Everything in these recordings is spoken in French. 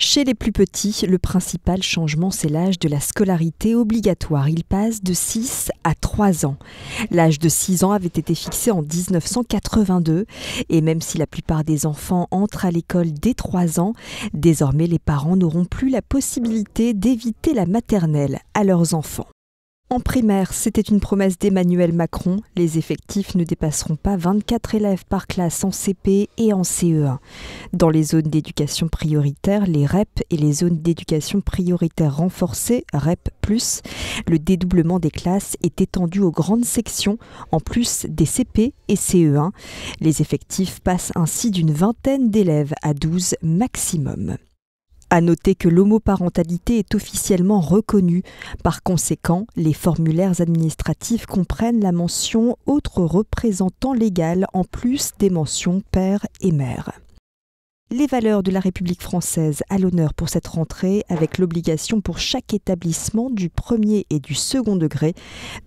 Chez les plus petits, le principal changement, c'est l'âge de la scolarité obligatoire. Il passe de 6 à 3 ans. L'âge de 6 ans avait été fixé en 1982 et même si la plupart des enfants entrent à l'école dès 3 ans, désormais les parents n'auront plus la possibilité d'éviter la maternelle à leurs enfants. En primaire, c'était une promesse d'Emmanuel Macron. Les effectifs ne dépasseront pas 24 élèves par classe en CP et en CE1. Dans les zones d'éducation prioritaire, les REP et les zones d'éducation prioritaire renforcée, REP+, le dédoublement des classes est étendu aux grandes sections, en plus des CP et CE1. Les effectifs passent ainsi d'une vingtaine d'élèves à 12 maximum. À noter que l'homoparentalité est officiellement reconnue. Par conséquent, les formulaires administratifs comprennent la mention « autre représentant légal » en plus des mentions « père » et « mère ». Les valeurs de la République française à l'honneur pour cette rentrée, avec l'obligation pour chaque établissement du premier et du second degré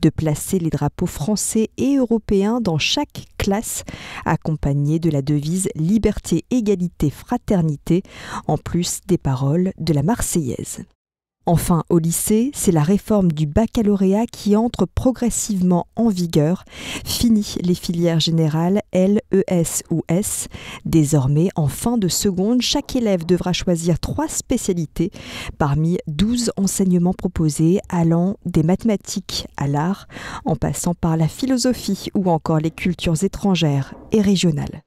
de placer les drapeaux français et européens dans chaque classe, accompagnés de la devise « Liberté, égalité, fraternité », en plus des paroles de la Marseillaise. Enfin, au lycée, c'est la réforme du baccalauréat qui entre progressivement en vigueur. Fini les filières générales L, ES ou S. Désormais, en fin de seconde, chaque élève devra choisir 3 spécialités parmi 12 enseignements proposés, allant des mathématiques à l'art, en passant par la philosophie ou encore les cultures étrangères et régionales.